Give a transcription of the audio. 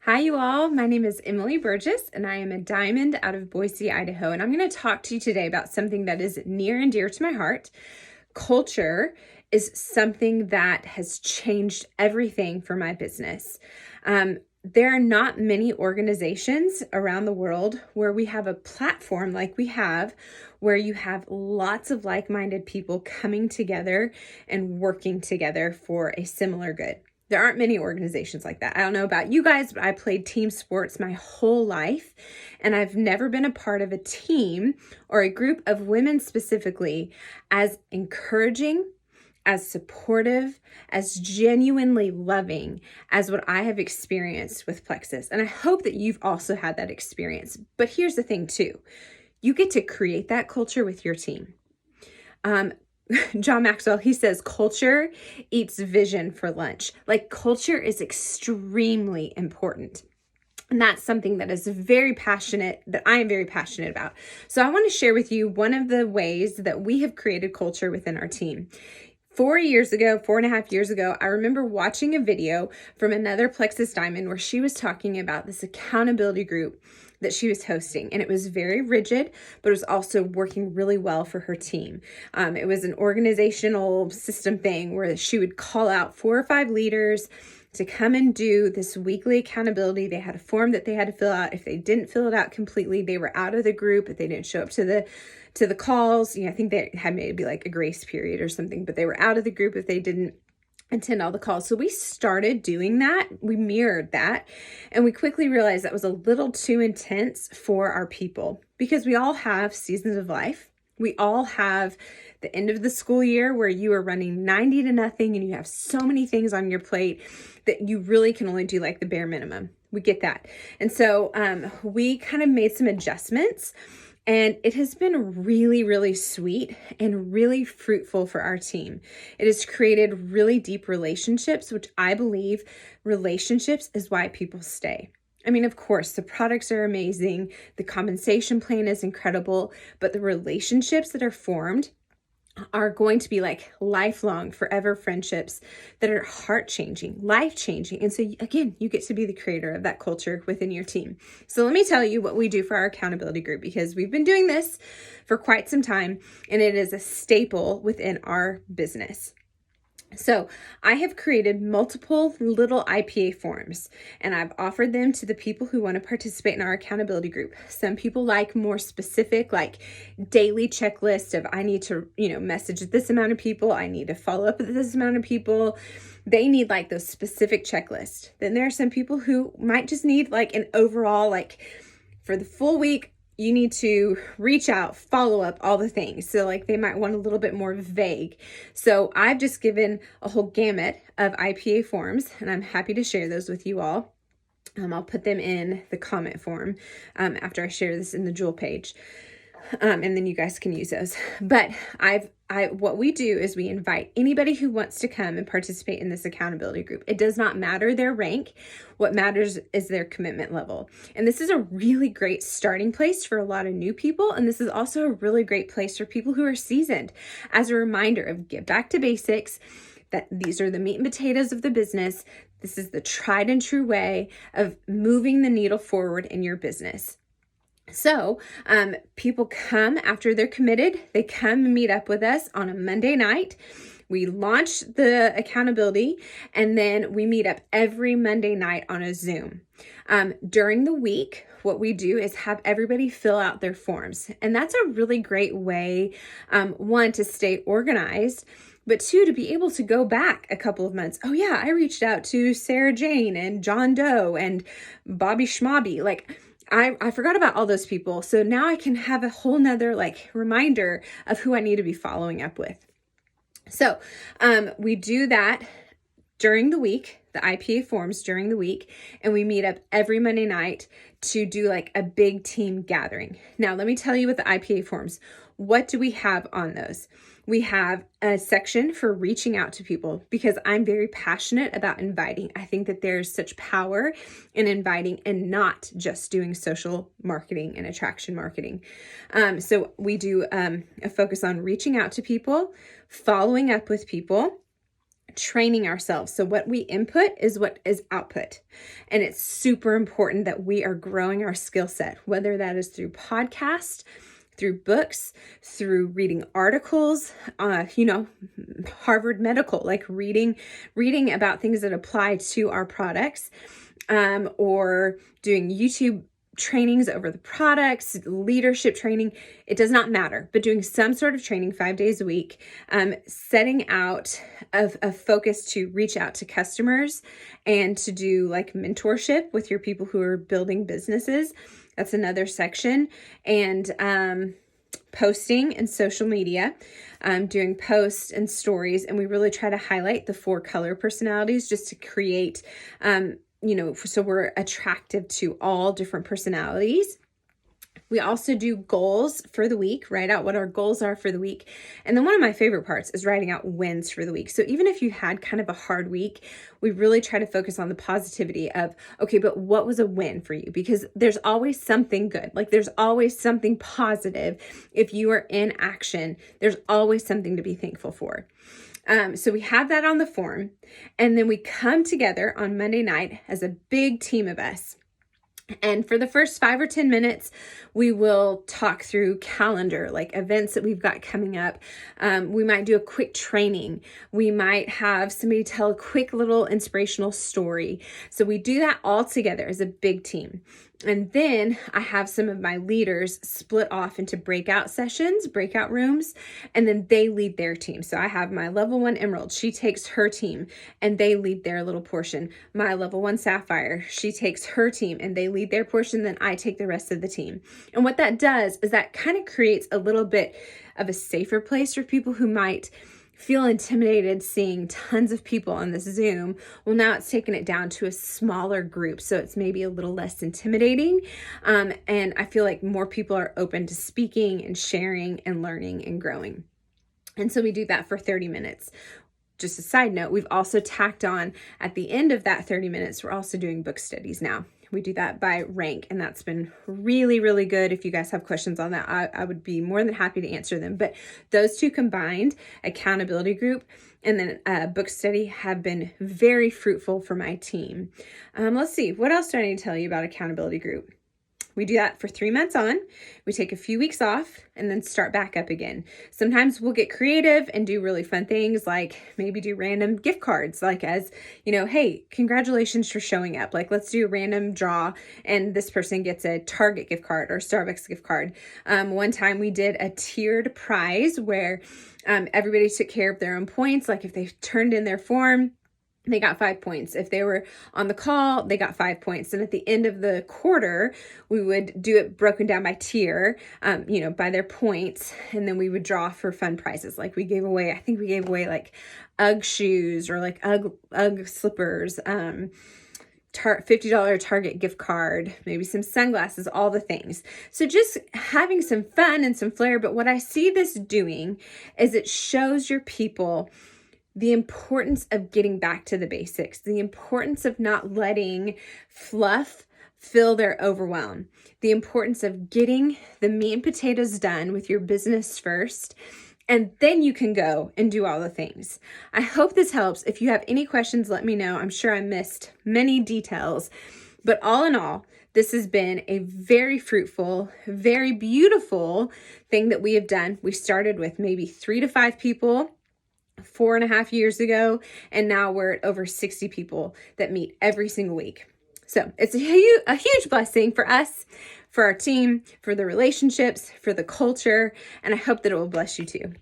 Hi, you all. My name is Emily Burgess, and I am a diamond out of Boise, Idaho. And I'm going to talk to you today about something that is near and dear to my heart. Culture is something that has changed everything for my business. There are not many organizations around the world where we have a platform like we have, where you have lots of like-minded people coming together and working together for a similar good. There aren't many organizations like that. I don't know about you guys, but I played team sports my whole life, and I've never been a part of a team or a group of women specifically as encouraging, as supportive, as genuinely loving as what I have experienced with Plexus. And I hope that you've also had that experience. But here's the thing too. You get to create that culture with your team. John Maxwell, he says, culture eats vision for lunch. Like, culture is extremely important. And that's something that is that I am very passionate about. So I want to share with you one of the ways that we have created culture within our team. 4.5 years ago, I remember watching a video from another Plexus Diamond where she was talking about this accountability group that she was hosting. And it was very rigid, but it was also working really well for her team. It was an organizational system thing where she would call out 4 or 5 leaders to come and do this weekly accountability. They had a form that they had to fill out. If they didn't fill it out completely, they were out of the group. If they didn't show up to the calls, I think they had maybe like a grace period or something, but they were out of the group if they didn't attend all the calls. So we started doing that. We mirrored that. And we quickly realized that was a little too intense for our people because we all have seasons of life. We all have the end of the school year where you are running 90 to nothing and you have so many things on your plate that you really can only do like the bare minimum. We get that. And so we kind of made some adjustments. And it has been really, really sweet and really fruitful for our team. It has created really deep relationships, which I believe relationships is why people stay. I mean, of course, the products are amazing. The compensation plan is incredible, but the relationships that are formed are going to be like lifelong, forever friendships that are heart-changing, life-changing. And so again, you get to be the creator of that culture within your team. So let me tell you what we do for our accountability group, because we've been doing this for quite some time and it is a staple within our business. So I have created multiple little IPA forms and I've offered them to the people who want to participate in our accountability group. Some people like more specific, like daily checklist of I need to, message this amount of people. I need to follow up with this amount of people. They need like those specific checklists. Then there are some people who might just need like an overall, like for the full week, you need to reach out, follow up, all the things. So like they might want a little bit more vague. So I've just given a whole gamut of IPA forms and I'm happy to share those with you all. I'll put them in the comment form after I share this in the Jewel page. And then you guys can use those. But what we do is we invite anybody who wants to come and participate in this accountability group. It does not matter their rank. What matters is their commitment level. And this is a really great starting place for a lot of new people. And this is also a really great place for people who are seasoned, as a reminder of get back to basics, that these are the meat and potatoes of the business. This is the tried and true way of moving the needle forward in your business. So people come after they're committed. They come and meet up with us on a Monday night. We launch the accountability and then we meet up every Monday night on a Zoom. During the week, what we do is have everybody fill out their forms. And that's a really great way, one, to stay organized, but 2, to be able to go back a couple of months. Oh yeah, I reached out to Sarah Jane and John Doe and Bobby Schmobby. Like, I forgot about all those people. So now I can have a whole nother like reminder of who I need to be following up with. So we do that during the week, the IPA forms during the week, and we meet up every Monday night to do like a big team gathering. Now, let me tell you what the IPA forms. What do we have on those? We have a section for reaching out to people because I'm very passionate about inviting. I think that there's such power in inviting and not just doing social marketing and attraction marketing. So we do a focus on reaching out to people, following up with people, training ourselves. So what we input is what is output. And it's super important that we are growing our skill set, whether that is through podcasts, through books, through reading articles, Harvard Medical, like reading about things that apply to our products, or doing YouTube trainings over the products, leadership training. It does not matter, but doing some sort of training 5 days a week, setting out a focus to reach out to customers and to do like mentorship with your people who are building businesses. That's another section. And posting and social media, doing posts and stories. And we really try to highlight the 4 color personalities just to create, so we're attractive to all different personalities. We also do goals for the week, write out what our goals are for the week. And then one of my favorite parts is writing out wins for the week. So even if you had kind of a hard week, we really try to focus on the positivity of, okay, but what was a win for you? Because there's always something good. Like there's always something positive. If you are in action, there's always something to be thankful for. So we have that on the form, and then we come together on Monday night as a big team of us. And for the first 5 or 10 minutes, we will talk through calendar, like events that we've got coming up. We might do a quick training. We might have somebody tell a quick little inspirational story. So we do that all together as a big team. And then I have some of my leaders split off into breakout sessions, breakout rooms, and then they lead their team. So I have my level 1 Emerald. She takes her team and they lead their little portion. My level 1 Sapphire, she takes her team and they lead their portion. Then I take the rest of the team. And what that does is that kind of creates a little bit of a safer place for people who might feel intimidated seeing tons of people on this Zoom. Well, now it's taken it down to a smaller group, so it's maybe a little less intimidating. And I feel like more people are open to speaking and sharing and learning and growing. And so we do that for 30 minutes. Just a side note, we've also tacked on at the end of that 30 minutes, we're also doing book studies now. We do that by rank, and that's been really, really good. If you guys have questions on that, I would be more than happy to answer them. But those two combined, accountability group and then book study, have been very fruitful for my team. Let's see, what else do I need to tell you about accountability group? We do that for 3 months on. We take a few weeks off and then start back up again. Sometimes we'll get creative and do really fun things, like maybe do random gift cards, like as, hey, congratulations for showing up. Like let's do a random draw and this person gets a Target gift card or Starbucks gift card. One time we did a tiered prize where everybody took care of their own points. Like if they turned in their form, they got 5 points. If they were on the call, they got 5 points. And at the end of the quarter, we would do it broken down by tier, by their points. And then we would draw for fun prizes. Like we gave away like UGG shoes or like UGG slippers, $50 Target gift card, maybe some sunglasses, all the things. So just having some fun and some flair. But what I see this doing is it shows your people the importance of getting back to the basics, the importance of not letting fluff fill their overwhelm, the importance of getting the meat and potatoes done with your business first, and then you can go and do all the things. I hope this helps. If you have any questions, let me know. I'm sure I missed many details, but all in all, this has been a very fruitful, very beautiful thing that we have done. We started with maybe 3 to 5 people 4.5 years ago, and now we're at over 60 people that meet every single week. So it's a huge blessing for us, for our team, for the relationships, for the culture, and I hope that it will bless you too.